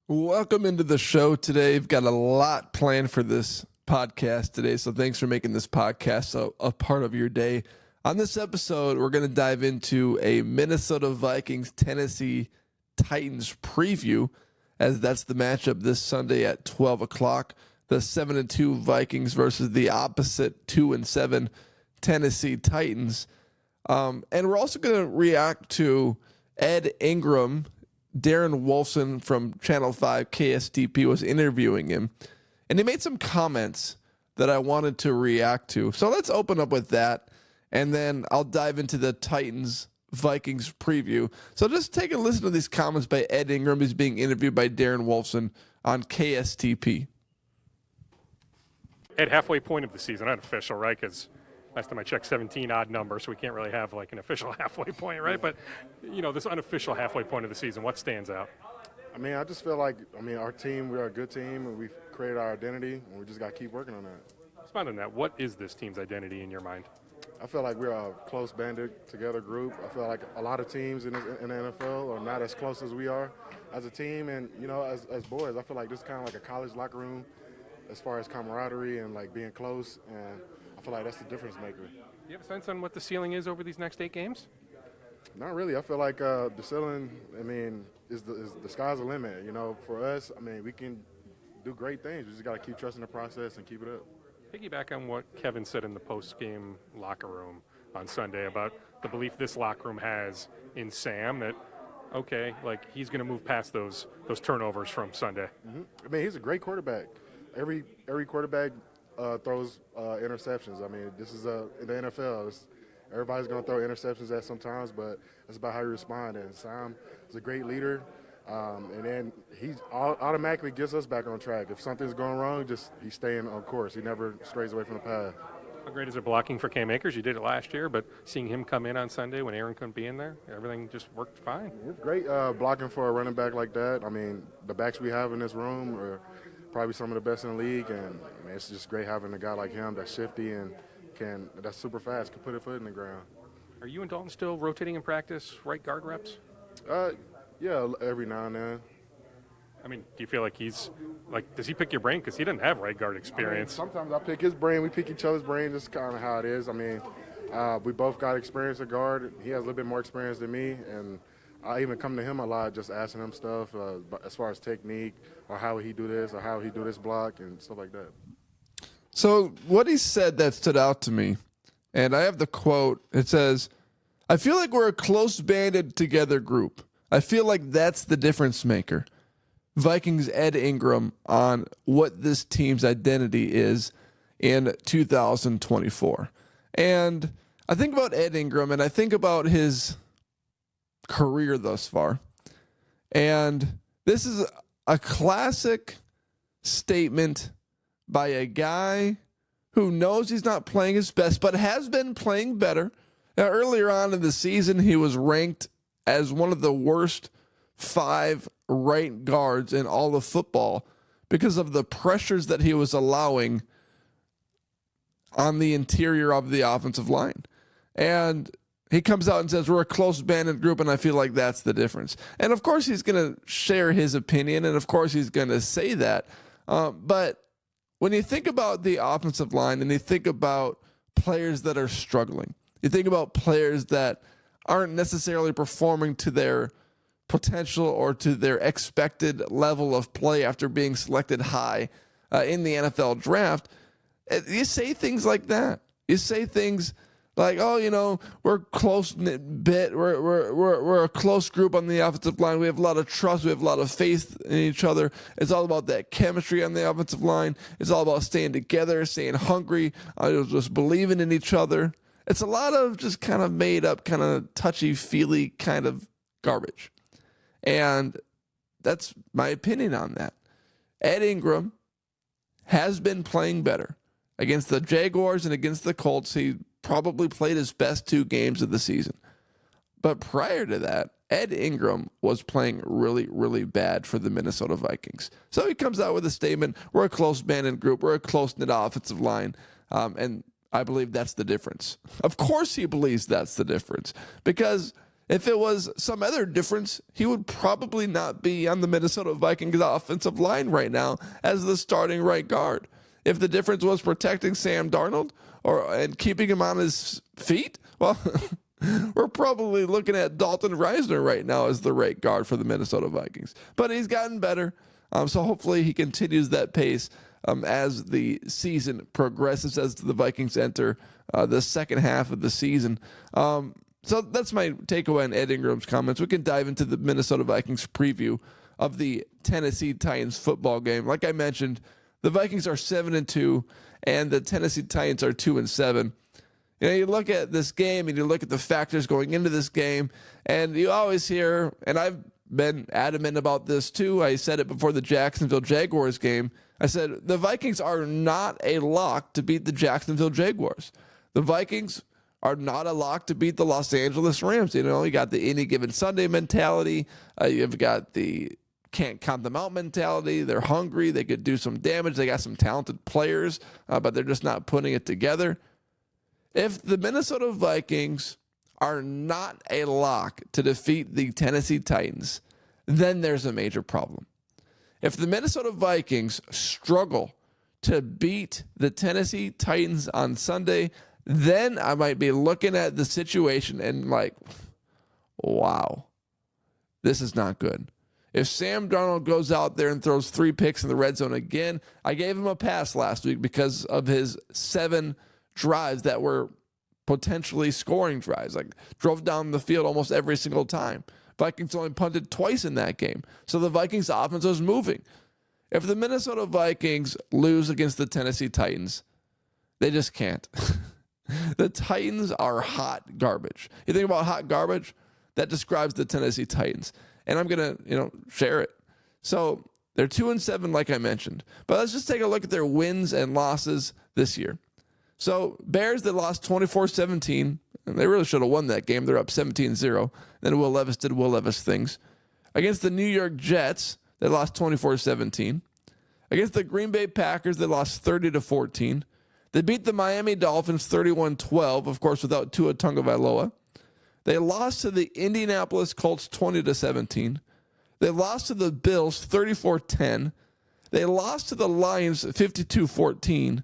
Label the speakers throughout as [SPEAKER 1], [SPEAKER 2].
[SPEAKER 1] Welcome into the show today. We've got a lot planned for this podcast today, so thanks for making this podcast a part of your day. On this episode, we're going to dive into a Minnesota Vikings Tennessee Titans preview, as that's the matchup this Sunday at 12 o'clock. The 7-2 Vikings versus the opposite 2-7 Tennessee Titans. And we're also going to react to Ed Ingram. Darren Wolfson from Channel 5 KSTP was interviewing him, and he made some comments that I wanted to react to. So let's open up with that, and then I'll dive into the Titans-Vikings preview. So just take a listen to these comments by Ed Ingram, who's being interviewed by Darren Wolfson on KSTP.
[SPEAKER 2] At halfway point of the season, unofficial, right? Because last time I checked, 17 odd number, so we can't really have like an official halfway point, right? But, you know, this unofficial halfway point of the season, what stands out?
[SPEAKER 3] I just feel like, our team, we are a good team, and we've created our identity, and we just got to keep working on that.
[SPEAKER 2] Respond on that. What is this team's identity in your mind?
[SPEAKER 3] I feel like we're a close banded together group. I feel like a lot of teams in the NFL are not as close as we are as a team, and, as boys, I feel like this is kind of like a college locker room as far as camaraderie and, like, being close, and I feel like that's the difference maker.
[SPEAKER 2] Do you have a sense on what the ceiling is over these next 8 games?
[SPEAKER 3] Not really. I feel like the ceiling, is the sky's the limit. For us, we can do great things. We just got to keep trusting the process and keep it up.
[SPEAKER 2] Piggyback on what Kevin said in the post-game locker room on Sunday about the belief this locker room has in Sam that, okay, like he's going to move past those turnovers from Sunday.
[SPEAKER 3] Mm-hmm. He's a great quarterback. Every quarterback throws interceptions. This is in the NFL. Everybody's going to throw interceptions at sometimes, but it's about how you respond. And Sam is a great leader, and then he automatically gets us back on track. If something's going wrong, he's staying on course. He never strays away from the path.
[SPEAKER 2] How great is it blocking for Cam Akers? You did it last year, but seeing him come in on Sunday when Aaron couldn't be in there, everything just worked fine.
[SPEAKER 3] It's great blocking for a running back like that. The backs we have in this room are probably some of the best in the league, and it's just great having a guy like him that's shifty and that's super fast, can put a foot in the ground.
[SPEAKER 2] Are you and Dalton still rotating in practice, right guard reps?
[SPEAKER 3] Yeah, every now and then.
[SPEAKER 2] Do you feel like does he pick your brain? Because he doesn't have right guard experience.
[SPEAKER 3] Sometimes I pick his brain. We pick each other's brain. That's kind of how it is. We both got experience at guard. He has a little bit more experience than me, and I even come to him a lot just asking him stuff as far as technique or how he do this or how he do this block and stuff like that.
[SPEAKER 1] So what he said that stood out to me, and I have the quote, it says, "I feel like we're a close banded together group. I feel like that's the difference maker." Vikings Ed Ingram on what this team's identity is in 2024. And I think about Ed Ingram, and I think about his career thus far. And this is a classic statement by a guy who knows he's not playing his best, but has been playing better. Now, earlier on in the season, he was ranked as one of the worst 5 right guards in all of football because of the pressures that he was allowing on the interior of the offensive line. And he comes out and says, we're a close banded group, and I feel like that's the difference. And, of course, he's going to share his opinion, and, of course, he's going to say that. But when you think about the offensive line and you think about players that are struggling, you think about players that aren't necessarily performing to their potential or to their expected level of play after being selected high in the NFL draft, you say things like that. You say things like, oh, we're close-knit bit. We're a close group on the offensive line. We have a lot of trust. We have a lot of faith in each other. It's all about that chemistry on the offensive line. It's all about staying together, staying hungry, just believing in each other. It's a lot of just kind of made up, kind of touchy-feely kind of garbage. And that's my opinion on that. Ed Ingram has been playing better. Against the Jaguars and against the Colts, he probably played his best 2 games of the season. But prior to that, Ed Ingram was playing really, really bad for the Minnesota Vikings. So he comes out with a statement, we're a close banded group, we're a close-knit offensive line, and I believe that's the difference. Of course he believes that's the difference, because If it was some other difference, he would probably not be on the Minnesota Vikings offensive line right now as the starting right guard. If the difference was protecting Sam Darnold and keeping him on his feet, well, we're probably looking at Dalton Reisner right now as the right guard for the Minnesota Vikings. But he's gotten better, so hopefully he continues that pace as the season progresses, as the Vikings enter the second half of the season. So that's my takeaway on Ed Ingram's comments. We can dive into the Minnesota Vikings preview of the Tennessee Titans football game. Like I mentioned, the Vikings are 7-2, and the Tennessee Titans are 2-7. You know, you look at this game and you look at the factors going into this game, and you always hear, and I've been adamant about this too. I said it before the Jacksonville Jaguars game. I said the Vikings are not a lock to beat the Jacksonville Jaguars. The Vikings are not a lock to beat the Los Angeles Rams. You know, you got the any given Sunday mentality. You've got the can't count them out mentality. They're hungry. They could do some damage. They got some talented players, but they're just not putting it together. If the Minnesota Vikings are not a lock to defeat the Tennessee Titans, then there's a major problem. If the Minnesota Vikings struggle to beat the Tennessee Titans on Sunday, then I might be looking at the situation and like, wow, this is not good. If Sam Darnold goes out there and throws 3 picks in the red zone again, I gave him a pass last week because of his 7 drives that were potentially scoring drives, like drove down the field almost every single time. Vikings only punted twice in that game. So the Vikings offense was moving. If the Minnesota Vikings lose against the Tennessee Titans, they just can't. The Titans are hot garbage. You think about hot garbage, that describes the Tennessee Titans. And I'm going to, share it. So they're 2-7, like I mentioned. But let's just take a look at their wins and losses this year. So Bears, that lost 24-17. And they really should have won that game. They're up 17-0. Then Will Levis did Will Levis things. Against the New York Jets, they lost 24-17. Against the Green Bay Packers, they lost 30-14. They beat the Miami Dolphins 31-12, of course, without Tua Tagovailoa. They lost to the Indianapolis Colts 20-17. They lost to the Bills 34-10. They lost to the Lions 52-14.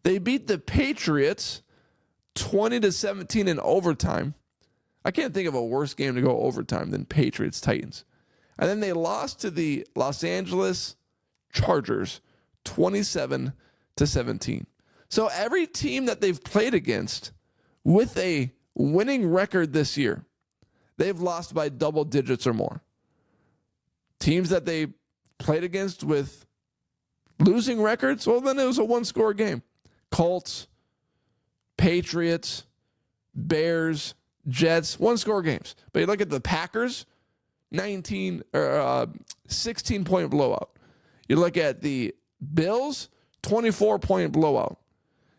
[SPEAKER 1] They beat the Patriots 20-17 in overtime. I can't think of a worse game to go overtime than Patriots-Titans. And then they lost to the Los Angeles Chargers 27-17. So every team that they've played against with a winning record this year, they've lost by double digits or more. Teams that they played against with losing records, well, then it was a one-score game. Colts, Patriots, Bears, Jets, one-score games. But you look at the Packers, 16-point blowout. You look at the Bills, 24-point blowout.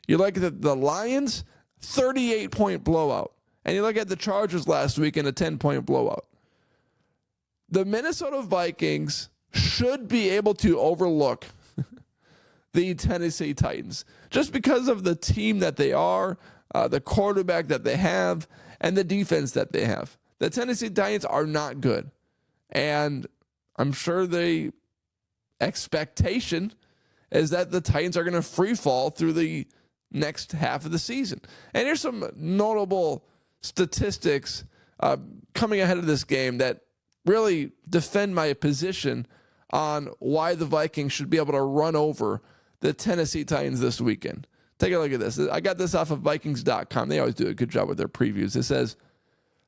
[SPEAKER 1] You look at the Lions, 38-point blowout. And you look at the Chargers last week in a 10-point blowout. The Minnesota Vikings should be able to overlook the Tennessee Titans just because of the team that they are, the quarterback that they have, and the defense that they have. The Tennessee Titans are not good. And I'm sure the expectation is that the Titans are going to free fall through the next half of the season. And here's some notable statistics coming ahead of this game that really defend my position on why the Vikings should be able to run over the Tennessee Titans this weekend. Take a look at this. I got this off of Vikings.com. They always do a good job with their previews. It says,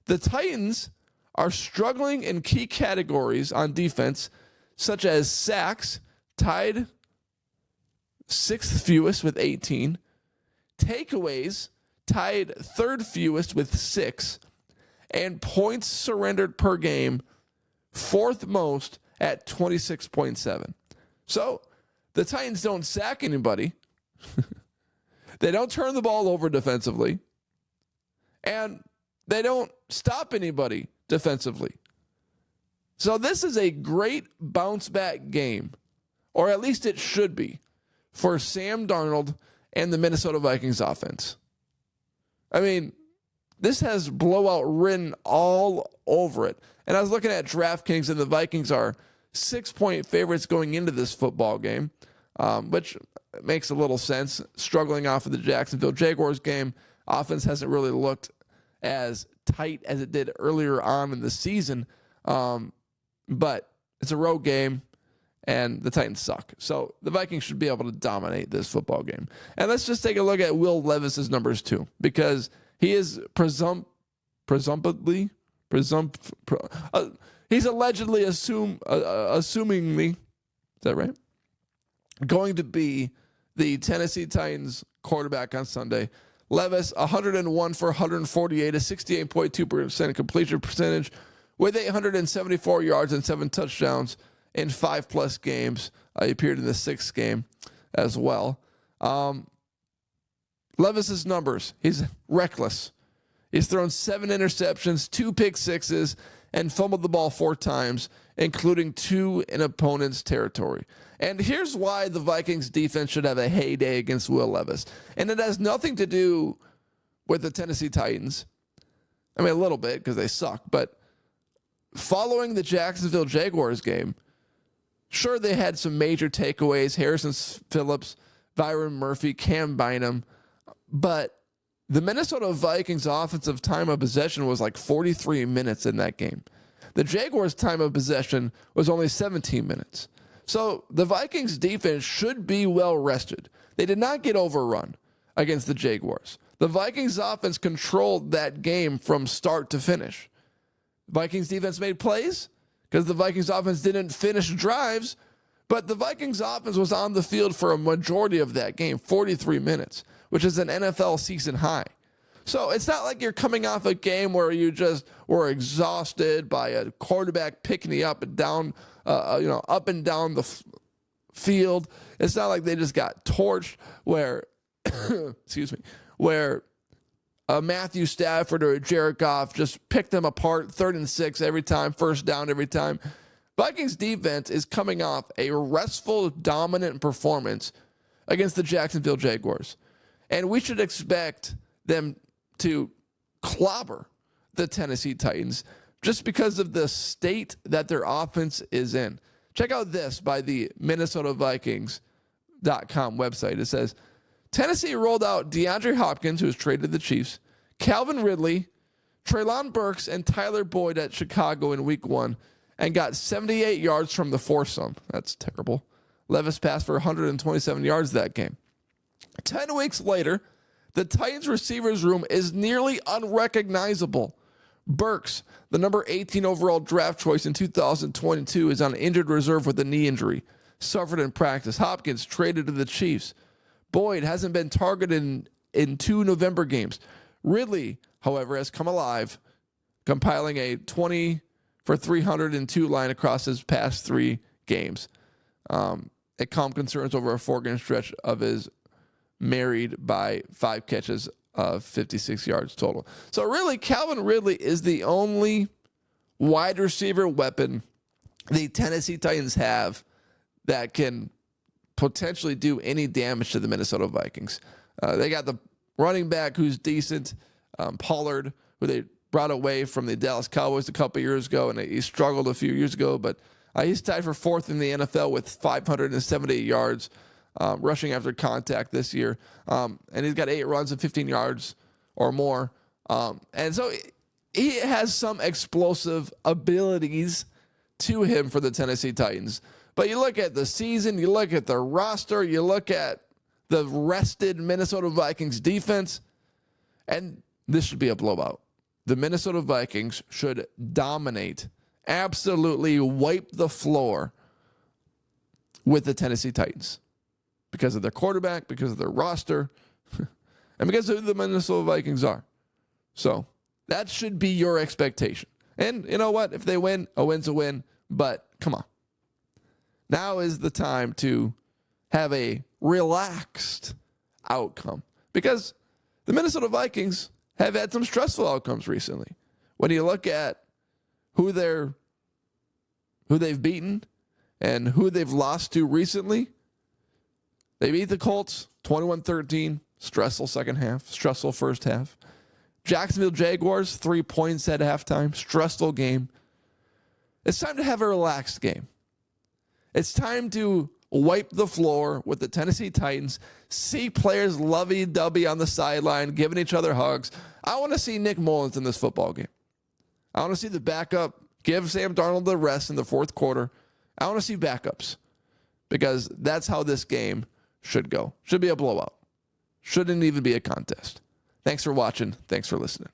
[SPEAKER 1] the Titans are struggling in key categories on defense, such as sacks, tied 6th fewest with 18, takeaways, tied 3rd fewest with 6, and points surrendered per game, 4th most at 26.7. So the Titans don't sack anybody. They don't turn the ball over defensively. And they don't stop anybody defensively. So this is a great bounce back game, or at least it should be, for Sam Darnold and the Minnesota Vikings offense. I mean, this has blowout written all over it. And I was looking at DraftKings, and the Vikings are 6-point favorites going into this football game, which makes a little sense. Struggling off of the Jacksonville Jaguars game, offense hasn't really looked as tight as it did earlier on in the season, but it's a road game, and the Titans suck. So the Vikings should be able to dominate this football game. And let's just take a look at Will Levis's numbers too, because he is he's allegedly assumingly, is that right? Going to be the Tennessee Titans quarterback on Sunday. Levis, 101 for 148, a 68.2% completion percentage with 874 yards and 7 touchdowns in 5+ games. He appeared in the 6th game as well. Levis's numbers, he's reckless. He's thrown 7 interceptions, 2 pick sixes, and fumbled the ball 4 times, including 2 in opponent's territory. And here's why the Vikings defense should have a heyday against Will Levis. And it has nothing to do with the Tennessee Titans. I mean, a little bit because they suck. But following the Jacksonville Jaguars game, sure, they had some major takeaways. Harrison Phillips, Byron Murphy, Cam Bynum. But the Minnesota Vikings offensive time of possession was like 43 minutes in that game. The Jaguars' time of possession was only 17 minutes. So the Vikings defense should be well rested. They did not get overrun against the Jaguars. The Vikings offense controlled that game from start to finish. Vikings defense made plays because the Vikings offense didn't finish drives, but the Vikings offense was on the field for a majority of that game, 43 minutes, which is an NFL season high. So it's not like you're coming off a game where you just were exhausted by a quarterback picking you up and down, up and down the field. It's not like they just got torched where, where Matthew Stafford or Jared Goff just picked them apart 3rd and 6 every time, 1st down every time. Vikings defense is coming off a restful, dominant performance against the Jacksonville Jaguars. And we should expect them to clobber the Tennessee Titans just because of the state that their offense is in. Check out this by the Minnesota Vikings.com website. It says, Tennessee rolled out DeAndre Hopkins, who was traded to the Chiefs, Calvin Ridley, Treylon Burks, and Tyler Boyd at Chicago in week 1 and got 78 yards from the foursome. That's terrible. Levis passed for 127 yards that game. 10 weeks later, the Titans receivers room is nearly unrecognizable. Burks, the number 18 overall draft choice in 2022, is on injured reserve with a knee injury, suffered in practice. Hopkins traded to the Chiefs. Boyd hasn't been targeted in 2 November games. Ridley, however, has come alive, compiling a 20 for 302 line across his past 3 games. It calmed concerns over a 4-game stretch of his married by 5 catches of 56 yards total. So really, Calvin Ridley is the only wide receiver weapon the Tennessee Titans have that can potentially do any damage to the Minnesota Vikings. They got the running back who's decent, Pollard, who they brought away from the Dallas Cowboys a couple years ago, and he struggled a few years ago, but he's tied for 4th in the NFL with 578 yards rushing after contact this year. And he's got 8 runs and 15 yards or more. And so he has some explosive abilities to him for the Tennessee Titans. But you look at the season, you look at the roster, you look at the rested Minnesota Vikings defense, and this should be a blowout. The Minnesota Vikings should dominate, absolutely wipe the floor with the Tennessee Titans because of their quarterback, because of their roster, and because of who the Minnesota Vikings are. So that should be your expectation. And you know what? If they win, a win's a win, but come on. Now is the time to have a relaxed outcome because the Minnesota Vikings have had some stressful outcomes recently. When you look at who they've beaten and who they've lost to recently, they beat the Colts 21-13, stressful second half, stressful first half. Jacksonville Jaguars, 3 points at halftime. Stressful game. It's time to have a relaxed game. It's time to wipe the floor with the Tennessee Titans, see players lovey-dovey on the sideline, giving each other hugs. I want to see Nick Mullins in this football game. I want to see the backup give Sam Darnold the rest in the fourth quarter. I want to see backups because that's how this game should go. Should be a blowout. Shouldn't even be a contest. Thanks for watching. Thanks for listening.